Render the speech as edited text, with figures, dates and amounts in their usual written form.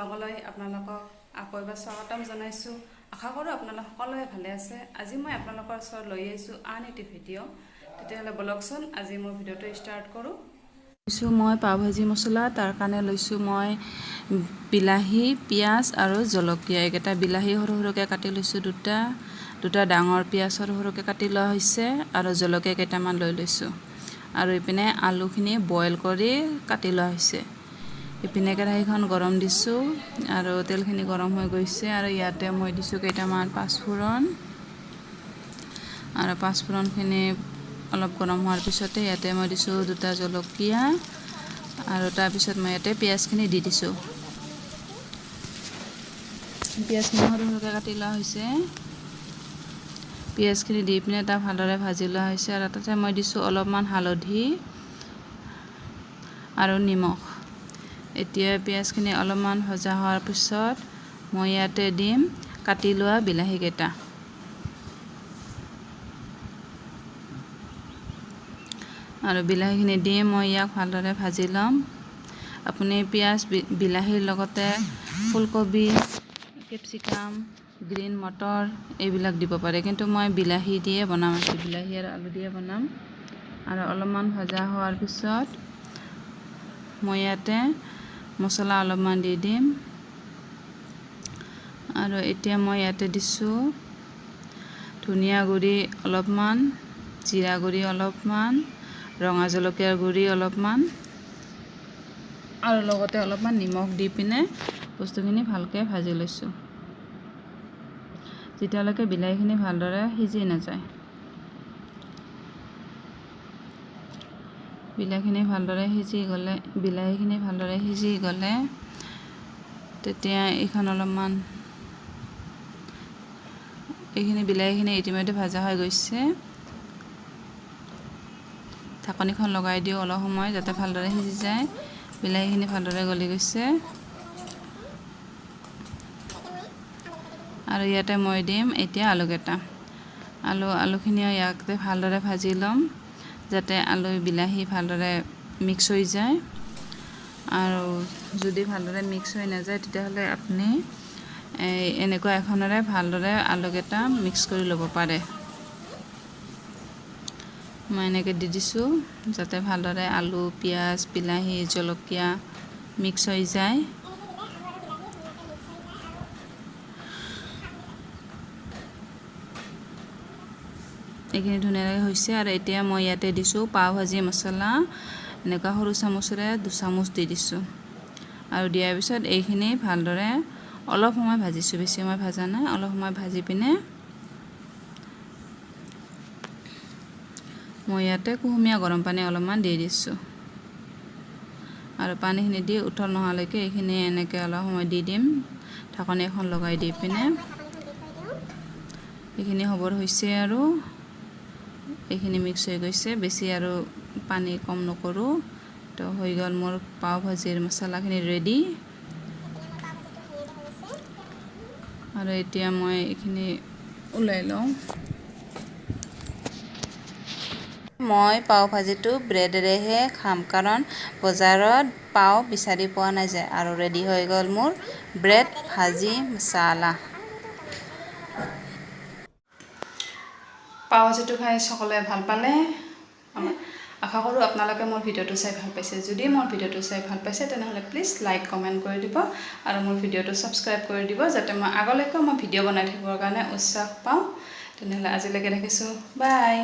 ব্লগলৈ আপোনালোকক আকৌ এবাৰ স্বাগতম জনাইছোঁ। আশা কৰোঁ আপোনালোক সকলোৱে ভালে আছে। আজি মই আপোনালোকৰ ওচৰত লৈ আহিছোঁ আন এটি ভিডিঅ'। তেতিয়াহ'লে বলকচোন আজি মোৰ ভিডিঅ'টো ষ্টাৰ্ট কৰোঁ। লৈছোঁ মই পাও ভাজি মছলা, তাৰ কাৰণে লৈছোঁ মই বিলাহী, পিঁয়াজ আৰু জলকীয়া। এইকেইটা বিলাহী সৰু সৰুকৈ কাটি লৈছোঁ, দুটা ডাঙৰ পিঁয়াজ সৰু সৰুকৈ কাটি লোৱা হৈছে আৰু জলকীয়া কেইটামান লৈ লৈছোঁ। আৰু ইপিনে আলুখিনি বইল কৰি কাটি লোৱা হৈছে। ইপিনে কেৰাহীখন গৰম দিছোঁ আৰু তেলখিনি গৰম হৈ গৈছে আৰু ইয়াতে মই দিছোঁ কেইটামান পাঁচফোৰণ। আৰু পাঁচফোৰণখিনি অলপ গৰম হোৱাৰ পিছতে ইয়াতে মই দিছোঁ দুটা জলকীয়া আৰু তাৰপিছত মই ইয়াতে পিঁয়াজখিনি দি দিছোঁ। পিঁয়াজখিনি সৰু সৰুকৈ কাটি লোৱা হৈছে। পিঁয়াজখিনি দি পিনে তাক ভালদৰে ভাজি লোৱা হৈছে আৰু তাতে মই দিছোঁ অলপমান হালধি আৰু নিমখ। এতিয়া পিঁয়াজখিনি অলপমান ভজা হোৱাৰ পিছত মই ইয়াতে দিম কাটি লোৱা বিলাহীকেইটা। আৰু বিলাহীখিনি দি মই ইয়াক ভালদৰে ভাজি ল'ম। আপুনি পিঁয়াজ বিলাহীৰ লগতে ফুলকবি, কেপচিকাম, গ্ৰীণ মটৰ এইবিলাক দিব পাৰে, কিন্তু মই বিলাহী দিয়ে বনাম। বিলাহী আৰু আলু দিয়ে বনাম। আৰু অলপমান ভজা হোৱাৰ পিছত মই ইয়াতে মছলা অলপমান দি দিম। আৰু এতিয়া মই ইয়াতে দিছোঁ ধনিয়া গুড়ি অলপমান, জিৰা গুড়ি অলপমান, ৰঙা জলকীয়াৰ গুড়ি অলপমান আৰু লগতে অলপমান নিমখ দি পিনে বস্তুখিনি ভালকৈ ভাজি লৈছোঁ, যেতিয়ালৈকে বিলাহীখিনি ভালদৰে সিজি নাযায়। বিলাহীখিনি ভালদৰে সিজি গ'লে তেতিয়া বিলাহীখিনি ইতিমধ্যে ভাজা হৈ গৈছে। ঢাকনিখন লগাই দিওঁ অলপ সময় যাতে ভালদৰে সিজি যায়। বিলাহীখিনি ভালদৰে গলি গৈছে আৰু ইয়াতে মই দিম এতিয়া আলুকেইটা। আলুখিনিও ইয়াতে ভালদৰে ভাজি ল'ম যাতে আলু বিলাহী ভালদৰে মিক্স হৈ যায়। আৰু যদি ভালদৰে মিক্স হৈ নাযায় তেতিয়াহ'লে আপুনি এনেকুৱা এখনেৰে ভালদৰে আলুকেইটা মিক্স কৰি ল'ব পাৰে। মই এনেকৈ দি দিছোঁ যাতে ভালদৰে আলু, পিঁয়াজ, বিলাহী, জলকীয়া মিক্স হৈ যায়। এইখিনি ধুনীয়াকৈ হৈছে আৰু এতিয়া মই ইয়াতে দিছোঁ পাও ভাজি মছলা। এনেকুৱা সৰু চামুচেৰে 2 চামুচ দি দিছোঁ আৰু দিয়াৰ পিছত এইখিনি ভালদৰে অলপ সময় ভাজিছোঁ, বেছি সময় ভাজা নাই। অলপ সময় ভাজি পিনে মই ইয়াতে কুহুমীয়া গৰম পানী অলপমান দি দিছোঁ আৰু পানীখিনি দি উতল নোহোৱালৈকে এইখিনি এনেকৈ অলপ সময় দি দিম। ঢাকনি এখন লগাই দি পিনে এইখিনি হ'বৰ হৈছে আৰু এইখিনি মিক্স হৈ গৈছে। বেছি আৰু পানী কম নকৰোঁ। তো হৈ গ'ল মোৰ পাও ভাজিৰ মছলাখিনি ৰেডি। আৰু এতিয়া মই এইখিনি ওলাই লওঁ। মই পাও ভাজিটো ব্ৰেডেৰেহে খাম, কাৰণ বজাৰত পাও বিচাৰি পোৱা নাযায়। আৰু ৰেডি হৈ গ'ল মোৰ ব্ৰেড ভাজি মছলা। পাও ভাজিটো খাই সকলোৱে ভাল পালে। আশা কৰোঁ আপোনালোকে মোৰ ভিডিঅ'টো চাই ভাল পাইছে। যদি মোৰ ভিডিঅ'টো চাই ভাল পাইছে তেনেহ'লে প্লিজ লাইক কমেণ্ট কৰি দিব আৰু মোৰ ভিডিঅ'টো ছাবস্ক্ৰাইব কৰি দিব, যাতে মই আগলৈকেও ভিডিঅ' বনাই থাকিবৰ কাৰণে উৎসাহ পাওঁ। তেনেহ'লে আজিলৈকে ৰাখিছোঁ। বাই।